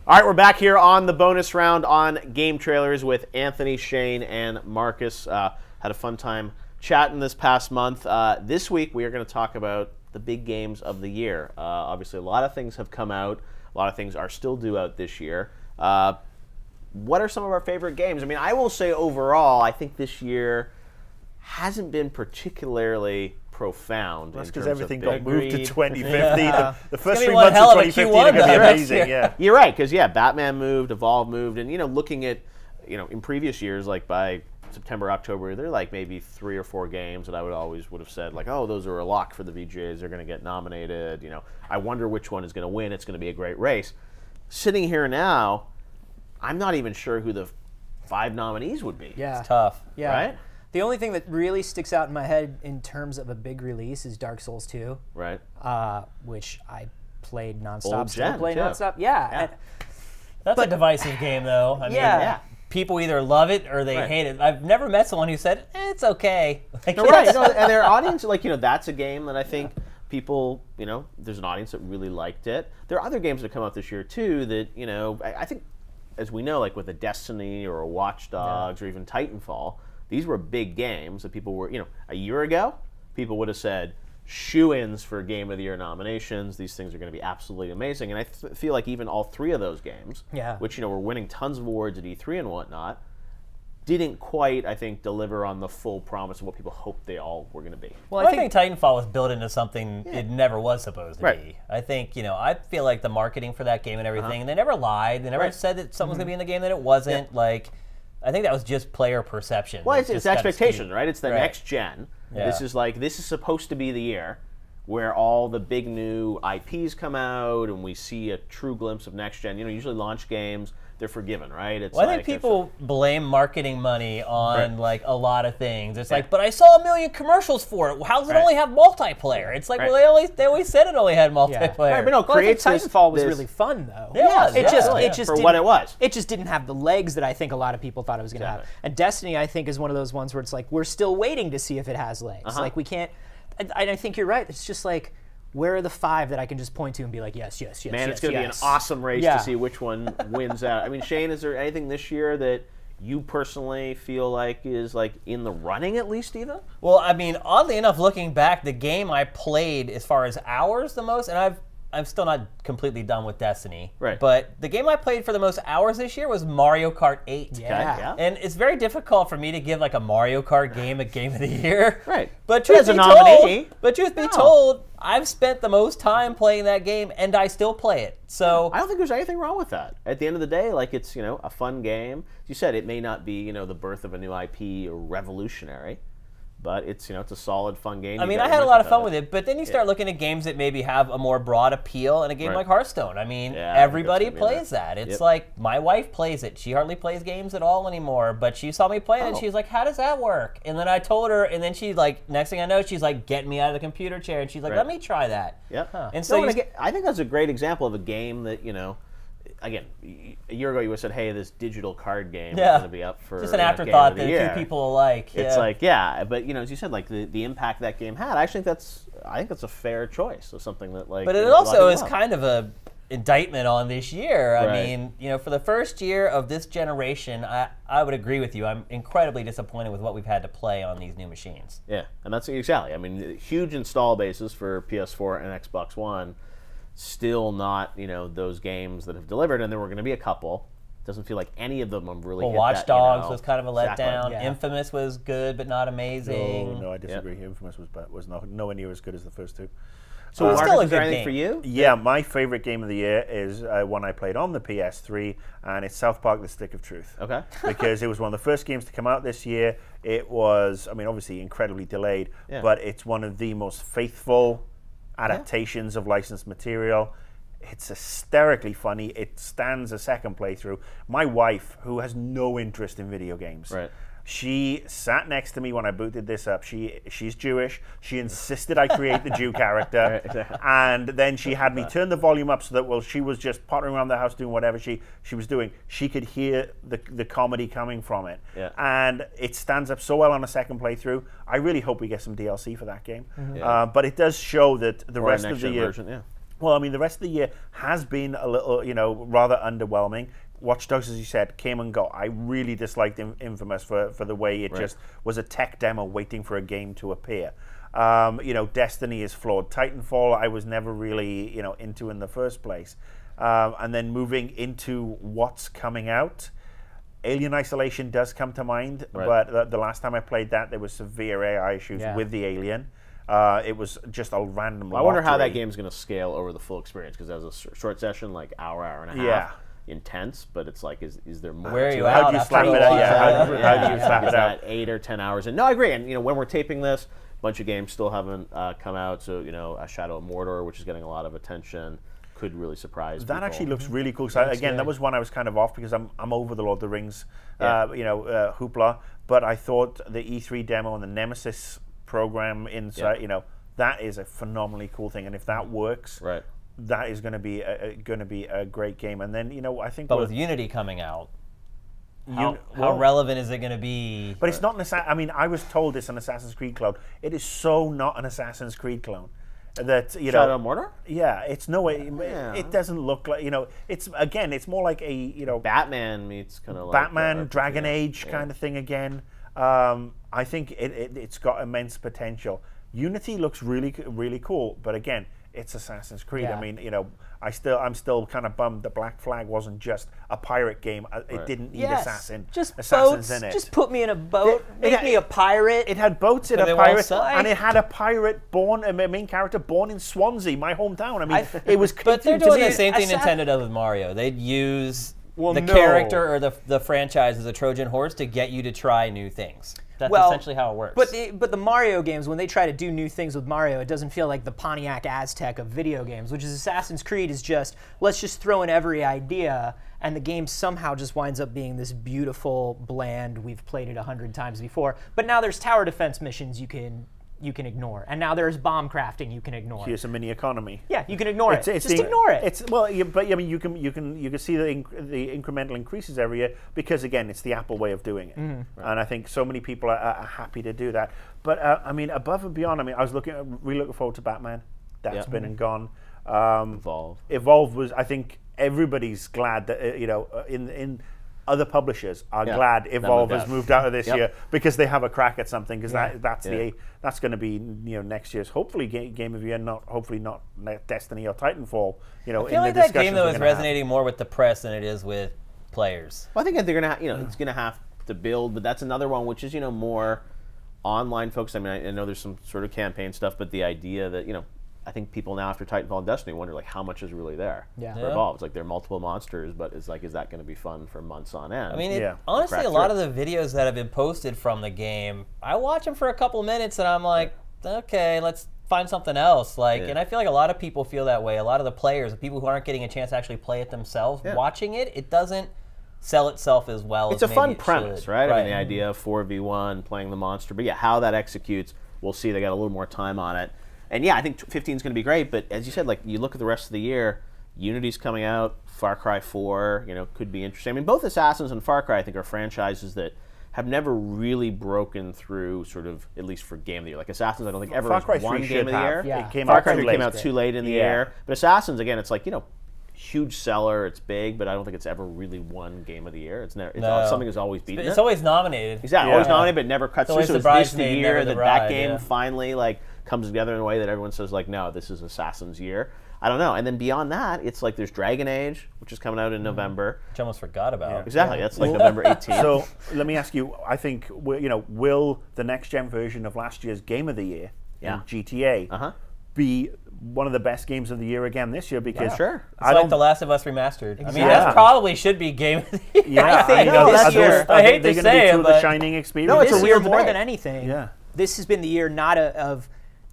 All right, we're back here on the bonus round on Game Trailers with Anthony, Shane, and Marcus. Had a fun time chatting this past month. This week, we are going to talk about the big games of the year. Obviously, a lot of things have come out. A lot of things are still due out this year. What are some of our favorite games? I mean, I will say overall, I think this year hasn't been particularly profound. That's because everything got moved to 2050. The first 3 months of 2050 are going to be amazing. Yeah, you're right, because Batman moved, Evolve moved, and looking at in previous years, like by September, October, there are like maybe 3 or 4 games that I would have said like, oh, those are a lock for the VGAs. They're going to get nominated. I wonder which one is going to win. It's going to be a great race. Sitting here now, I'm not even sure who the 5 nominees would be. Yeah, it's tough. Yeah, right. The only thing that really sticks out in my head in terms of a big release is Dark Souls 2. Right. Which I played nonstop. Old Still gen, play too. nonstop. Yeah. That's a divisive game, though. I mean, people either love it or they hate it. I've never met someone who said, it's okay. Like, no, right. And their audience, that's a game that I think people, there's an audience that really liked it. There are other games that come out this year, too, that, I think, as we know, like with a Destiny or a Watch Dogs or even Titanfall, these were big games that people were, a year ago, people would have said shoo-ins for Game of the Year nominations. These things are going to be absolutely amazing. And I feel like even all 3 of those games, which, were winning tons of awards at E3 and whatnot, didn't quite, I think, deliver on the full promise of what people hoped they all were going to be. Well, I think Titanfall was built into something it never was supposed to be. I think, I feel like the marketing for that game and everything, and they never lied. They never said that something was going to be in the game that it wasn't. Like, I think that was just player perception. Well, it's expectation, right? It's the next gen. Yeah. This is supposed to be the year where all the big new IPs come out and we see a true glimpse of next gen. Usually launch games, they're forgiven, right? It's I think people blame marketing money on like a lot of things. It's like, but I saw a million commercials for it. How does it only have multiplayer? It's like, well, they always said it only had multiplayer. Right, but no, Titanfall was really fun though. It just for what it was. It just didn't have the legs that I think a lot of people thought it was going to have. And Destiny, I think, is one of those ones where it's like we're still waiting to see if it has legs. Like we can't. And I think you're right. It's just like, where are the 5 that I can just point to and be like, yes, yes, yes, Man, yes, it's going to be an awesome race to see which one wins out. I mean, Shane, is there anything this year that you personally feel like is like in the running at least even? Well, I mean, oddly enough, looking back, the game I played as far as hours the most, and I'm still not completely done with Destiny. Right. But the game I played for the most hours this year was Mario Kart 8. Yeah. And it's very difficult for me to give like a Mario Kart game a Game of the Year. Right. But truth be told, I've spent the most time playing that game and I still play it. So I don't think there's anything wrong with that. At the end of the day, like it's, a fun game. As you said, it may not be, the birth of a new IP or revolutionary. But it's it's a solid, fun game. I mean, I had a lot of fun with it, but then you start looking at games that maybe have a more broad appeal, and a game like Hearthstone. I mean, everybody plays that. It's like my wife plays it. She hardly plays games at all anymore, but she saw me playing it, and she's like, "How does that work?" And then I told her, and then she's like, next thing I know, she's like, getting me out of the computer chair, and she's like, "Let me try that." Yeah. And so I think that's a great example of a game that again, a year ago you would have said, hey, this digital card game is going to be up for just an afterthought that a few people like. It's like, but as you said, like the impact that game had, I think that's a fair choice of something that like. But it also is kind of a indictment on this year. I mean, for the first year of this generation, I would agree with you. I'm incredibly disappointed with what we've had to play on these new machines. Yeah, and that's exactly. I mean, huge install bases for PS4 and Xbox One. Still not, those games that have delivered, and there were going to be a couple. Doesn't feel like any of them have really hit Watch that, Dogs was kind of a letdown. Exactly. Infamous was good, but not amazing. No, I disagree. Infamous was nowhere near as good as the first 2. So, Marcus, is there anything for you? Yeah, my favorite game of the year is one I played on the PS3, and it's South Park: The Stick of Truth. Okay. Because it was one of the first games to come out this year. It was, I mean, obviously incredibly delayed, but it's one of the most faithful adaptations of licensed material. It's hysterically funny. It stands a second playthrough. My wife, who has no interest in video games, she sat next to me when I booted this up. She's Jewish. She insisted I create the Jew character, and then she had me turn the volume up so that while she was just pottering around the house doing whatever she was doing, she could hear the comedy coming from it. And it stands up so well on a second playthrough. I really hope we get some DLC for that game. But it does show that the rest of the year. Well, I mean, the rest of the year has been a little, rather underwhelming. Watch Dogs, as you said, came and go. I really disliked Infamous for the way it just was a tech demo waiting for a game to appear. Destiny is flawed. Titanfall, I was never really, into in the first place. And then moving into what's coming out, Alien Isolation does come to mind, but the last time I played that, there was severe AI issues with the Alien. It was just a random I wonder how that game's going to scale over the full experience, because that was a short session, like hour and a half. Intense, but it's like, is there more? Where are you How do you slap it out? How do you slap it out? 8 or 10 hours? And no, I agree. And when we're taping this, a bunch of games still haven't come out. So a Shadow of Mordor, which is getting a lot of attention, could really surprise people. That actually looks really cool. So again, that was one I was kind of off because I'm over the Lord of the Rings, hoopla. But I thought the E3 demo and the Nemesis program inside, that is a phenomenally cool thing. And if that works, that is going to be a great game. And then I think, but with Unity coming out, how relevant is it going to be? But it's not an Assassin's. I mean, I was told it's an Assassin's Creed clone. It is so not an Assassin's Creed clone. That Shadow of Mordor? Yeah, it's no way. It doesn't look like it's more like a Batman meets kind of like Batman, Dragon Age kind of thing again. I think it's got immense potential. Unity looks really, really cool, but again, it's Assassin's Creed. I mean, I'm still kind of bummed that Black Flag wasn't just a pirate game. It didn't need assassins in it. Just put me in a boat, make me a pirate. It had boats, it had pirates, and it had a pirate born, a main character born in Swansea, my hometown. I mean, it was. But they're doing the same thing Nintendo does with Mario. They'd use the character or the franchise as a Trojan horse to get you to try new things. That's essentially how it works. But the Mario games, when they try to do new things with Mario, it doesn't feel like the Pontiac Aztec of video games, which is Assassin's Creed is just, let's just throw in every idea, and the game somehow just winds up being this beautiful, bland, we've played it 100 times before. But now there's tower defense missions you can ignore, and now there's bomb crafting you can ignore. Here's a mini economy. Yeah, you can ignore it. Just ignore it. But I mean, you can see the incremental increases every year because again, it's the Apple way of doing it, and I think so many people are happy to do that. But I mean, above and beyond, I mean, I was really looking forward to Batman. That's been and gone. Evolve was, I think, everybody's glad that in other publishers are glad Evolve has moved out of this year because they have a crack at something, because that's going to be next year's hopefully game of the year, not Destiny or Titanfall. I feel like that game though is resonating more with the press than it is with players. Well, I think they're gonna it's gonna have to build, but that's another one which is more online focused. I mean, I know there's some sort of campaign stuff, but the idea that I think people now after Titanfall and Destiny wonder like how much is really there for Evolve. It's like there are multiple monsters, but it's like, is that going to be fun for months on end? I mean, honestly, a lot of the videos that have been posted from the game, I watch them for a couple minutes and I'm like, okay, let's find something else. And I feel like a lot of people feel that way. A lot of the players, the people who aren't getting a chance to actually play it themselves, watching it doesn't sell itself as well. It's a fun premise, right? I mean, the idea of 4v1 playing the monster, but how that executes, we'll see. They got a little more time on it. And I think 15 is going to be great, but as you said, like you look at the rest of the year, Unity's coming out, Far Cry 4, could be interesting. I mean, both Assassins and Far Cry, I think, are franchises that have never really broken through, sort of, at least for Game of the Year. Like Assassins, I don't think ever was one Game of the Year. Far Cry 3 came out too late in the year. But Assassins, again, it's like, huge seller, it's big, but I don't think it's ever really won Game of the Year. It's never. Something has always beaten it. It's always nominated. Exactly, always nominated, but never cuts through. So it's this the year that game finally comes together in a way that everyone says like, no, this is Assassin's year. I don't know. And then beyond that, it's like there's Dragon Age, which is coming out in November. Which I almost forgot about. Exactly. That's like November 18th. So let me ask you, I think, will the next-gen version of last year's Game of the Year, GTA, be one of the best games of the year again this year? Because sure. It's like The Last of Us Remastered. Exactly. I mean, that probably should be Game of the Year. Yeah, I think this year, I hate to say it, but the Shining experience. No, it's a weird more than anything. Yeah. This has been the year not of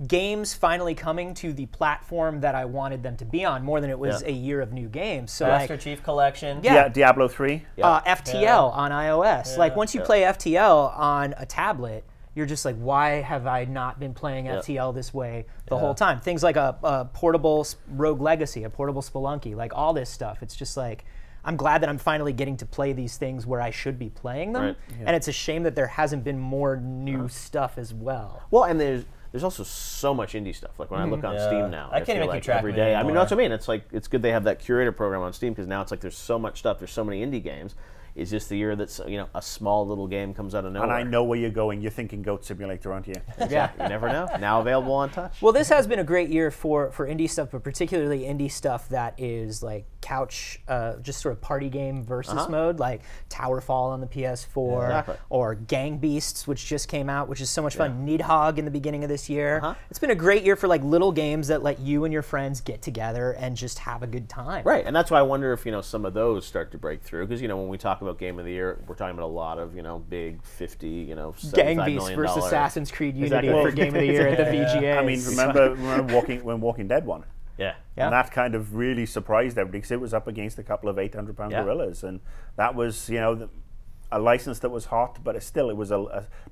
games finally coming to the platform that I wanted them to be on, more than it was a year of new games. So Master Chief Collection. Diablo 3. FTL on iOS. Yeah. Like once you play FTL on a tablet, you're just like, why have I not been playing FTL this way the whole time? Things like a portable Rogue Legacy, a portable Spelunky, like all this stuff. It's just like, I'm glad that I'm finally getting to play these things where I should be playing them. Right. And it's a shame that there hasn't been more new stuff as well. Well, and there's there's also so much indie stuff. Like when I look on Steam now, I can't even keep track every of it day. I mean, anymore. that's what I mean. It's like it's good they have that curator program on Steam because now it's like there's so much stuff. There's so many indie games. It's just the year that a small little game comes out of nowhere. And I know where you're going. You're thinking Goat Simulator, aren't you? Yeah, you never know. Now available on Touch. Well, this has been a great year for indie stuff, but particularly indie stuff that is like couch, just sort of party game versus mode, like Towerfall on the PS4, or Gang Beasts, which just came out, which is so much fun. Nidhogg in the beginning of this year. It's been a great year for like little games that let you and your friends get together and just have a good time. Right, and that's why I wonder if some of those start to break through because when we talk about Game of the Year, we're talking about a lot of big 50, Gang Beasts versus Assassin's Creed Unity for Game of the Year at the VGA. I mean, remember when Walking Dead won? Yeah. And that kind of really surprised everybody because it was up against a couple of 800-pound gorillas, and that was a license that was hot, but it was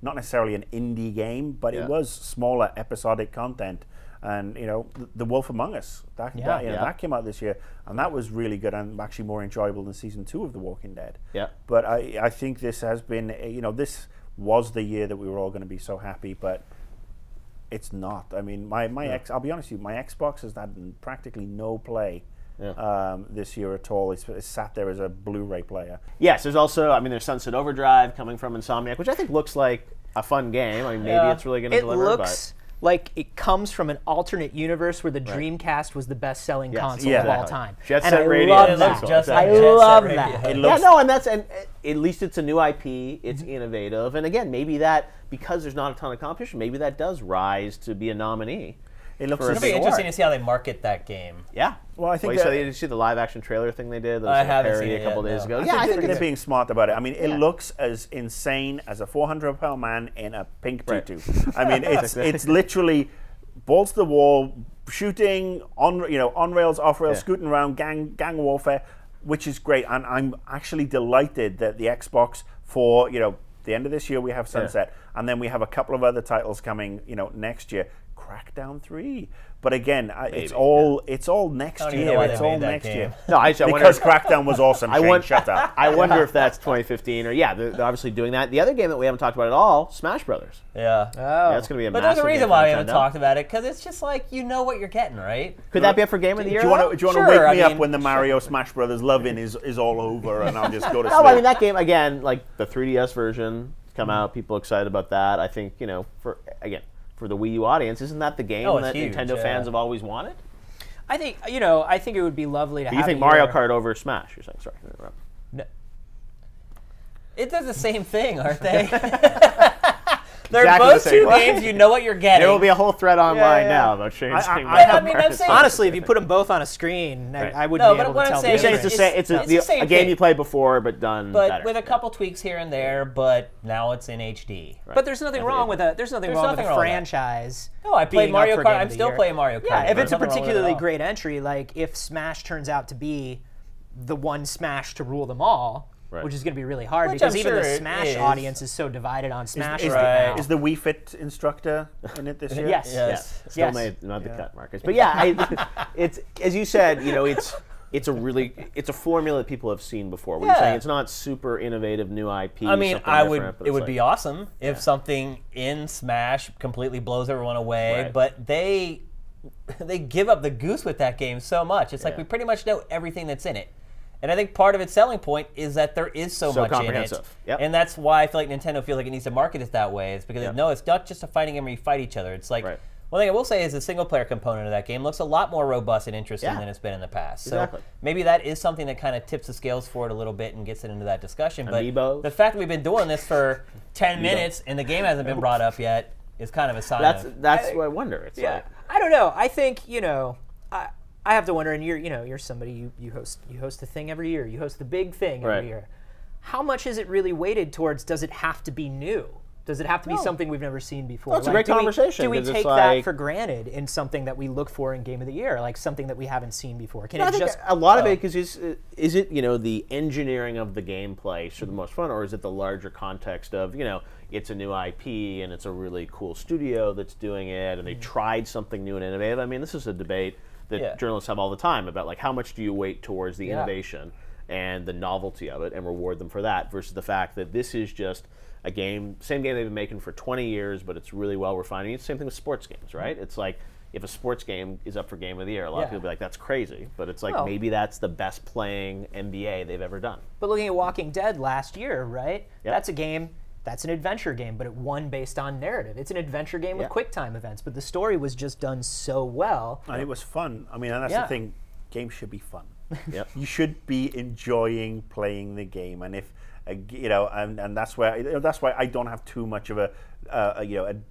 not necessarily an indie game, but it was smaller episodic content. And The Wolf Among Us that came out this year, and that was really good and actually more enjoyable than season 2 of The Walking Dead. Yeah. But I think this has been this was the year that we were all going to be so happy, but it's not. I mean, I'll be honest with you, my Xbox has had practically no play this year at all. It's sat there as a Blu-ray player. Yes, there's also there's Sunset Overdrive coming from Insomniac, which I think looks like a fun game. I mean, maybe it's really going to deliver. It looks like it comes from an alternate universe where the Dreamcast was the best-selling console of all time. Jet and Set I Radio. love that. I love that. And at least it's a new IP. It's innovative, and again, maybe that because there's not a ton of competition, maybe that does rise to be a nominee. It'll be interesting to see how they market that game. Yeah. Well, I think did you see the live-action trailer thing they did? I haven't seen it a couple days ago. I think they're being smart about it. I mean, it looks as insane as a 400-pound man in a pink tutu. I mean, it's literally balls to the wall, shooting on rails, off rails, scooting around, gang warfare, which is great. And I'm actually delighted that the Xbox for the end of this year we have Sunset, and then we have a couple of other titles coming next year. Crackdown 3, but again, it's all next year. It's all next year. No, because Crackdown was awesome. Shut up. I wonder if that's 2015 or they're obviously doing that. The other game that we haven't talked about at all, Smash Brothers. Yeah. That's going to be a But massive there's a reason game why for we haven't Nintendo. talked about it because it's just like what you're getting, right? Could that be up for Game of the Year? Do you want to Sure, wake me up when the Mario Smash Brothers loving is all over, and I'll just go to sleep? No, I mean that game again, like the 3DS version come out. People excited about that. I think for the Wii U audience, isn't that the game that huge, Nintendo fans have always wanted? I think I think it would be lovely to have. You think Mario Kart over Smash? You're saying sorry. No. It does the same thing, aren't they? They're Exactly both the same. two games. You know what you're getting. There will be a whole thread online now about changing. I'm saying Honestly, if you put them both on a screen, I wouldn't be able to tell the You're saying difference. it's a game you played before, but done better. with a couple tweaks here and there. But now it's in HD. Right. But there's nothing wrong with a franchise. No, I played being Mario up for Kart. Game I'm of the still Year. playing Mario Kart. Yeah, if it's a Nothing wrong with it at particularly all. great entry, like if Smash turns out to be the one Smash to rule them all, which is going to be really hard Which because I'm even sure the it Smash is. audience is so divided on Smash Is right now. the Wii Fit instructor in it this year? Yes. Yes. Still made not the cut, Marcus. But it's as you said, it's a formula that people have seen before. What you're saying, it's not super innovative new IP. I mean, it would be be awesome if something in Smash completely blows everyone away, but they give up the goose with that game so much. It's like we pretty much know everything that's in it. And I think part of its selling point is that there is so much in it. Yep. And that's why I feel like Nintendo feels like it needs to market it that way. It's because it's not just a fighting game where you fight each other. It's like, one thing I will say is the single-player component of that game looks a lot more robust and interesting than it's been in the past. So maybe that is something that kind of tips the scales for it a little bit and gets it into that discussion. But the fact that we've been doing this for 10 minutes and the game hasn't been brought up yet is kind of a sign That's what I wonder. It's like, I don't know. I think I have to wonder, and you're somebody you host the thing every year. You host the big thing every year. How much is it really weighted towards? Does it have to be new? Does it have to be something we've never seen before? Well, it's a great conversation. Do we take that for granted in something that we look for in Game of the Year, like something that we haven't seen before? Can it just a lot of it because is it the engineering of the gameplay for the most fun, or is it the larger context of it's a new IP and it's a really cool studio that's doing it and they tried something new and innovative? I mean, this is a debate that journalists have all the time about like how much do you weight towards the innovation and the novelty of it and reward them for that, versus the fact that this is just a game, same game they've been making for 20 years, but it's really well refined. It's the same thing with sports games, right? It's like, if a sports game is up for Game of the Year, a lot of people will be like, that's crazy. But it's like, maybe that's the best playing NBA they've ever done. But looking at Walking Dead last year, right? Yep. That's a game, that's an adventure game, but it won based on narrative. It's an adventure game with quick time events, but the story was just done so well. And it was fun. I mean, and that's the thing, games should be fun. Yep. You should be enjoying playing the game. And if, you know, and that's why I don't have too much of a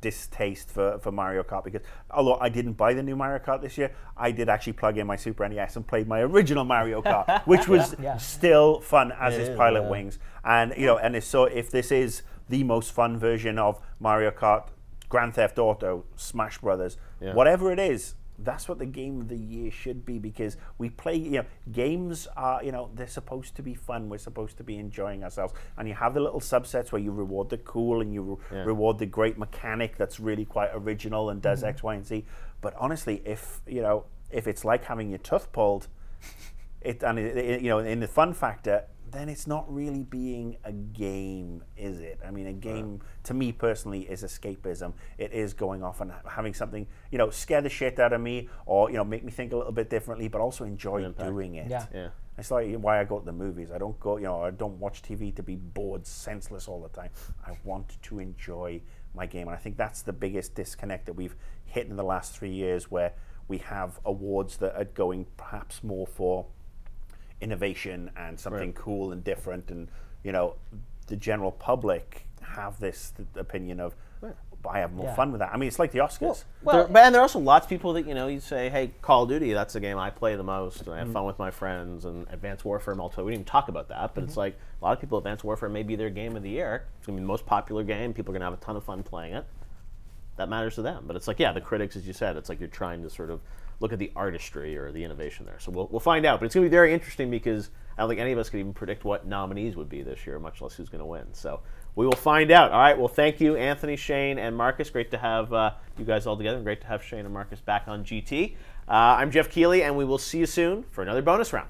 distaste for Mario Kart, because although I didn't buy the new Mario Kart this year, I did actually plug in my Super NES and played my original Mario Kart, which was still fun as is Pilot Wings. And you know, and if this is the most fun version of Mario Kart, Grand Theft Auto, Smash Brothers, whatever it is, that's what the game of the year should be, because we play, you know, games are, you know, they're supposed to be fun. We're supposed to be enjoying ourselves. And you have the little subsets where you reward the cool and you reward the great mechanic that's really quite original and does X, Y, and Z. But honestly, if it's like having your tooth pulled, you know, in the fun factor, then it's not really being a game, is it? I mean, a game, to me personally, is escapism. It is going off and having something, you know, scare the shit out of me, or, you know, make me think a little bit differently, but also enjoy doing it. Yeah. It's like why I go to the movies. I don't go, you know, I don't watch TV to be bored senseless all the time. I want to enjoy my game. And I think that's the biggest disconnect that we've hit in the last 3 years, where we have awards that are going perhaps more for innovation and something cool and different, and you know, the general public have this opinion of I have more fun with that. I mean, it's like the Oscars. And there are also lots of people that, you know, you say, hey, Call of Duty, that's the game I play the most, and I have fun with my friends, and Advanced Warfare Multiplayer. We didn't even talk about that, but it's like a lot of people, Advanced Warfare may be their game of the year. It's going to be the most popular game. People are going to have a ton of fun playing it. That matters to them. But it's like, the critics, as you said, it's like you're trying to sort of look at the artistry or the innovation there. So we'll find out. But it's going to be very interesting, because I don't think any of us could even predict what nominees would be this year, much less who's going to win. So we will find out. All right, well, thank you, Anthony, Shane, and Marcus. Great to have you guys all together, and great to have Shane and Marcus back on GT. I'm Jeff Keighley, and we will see you soon for another bonus round.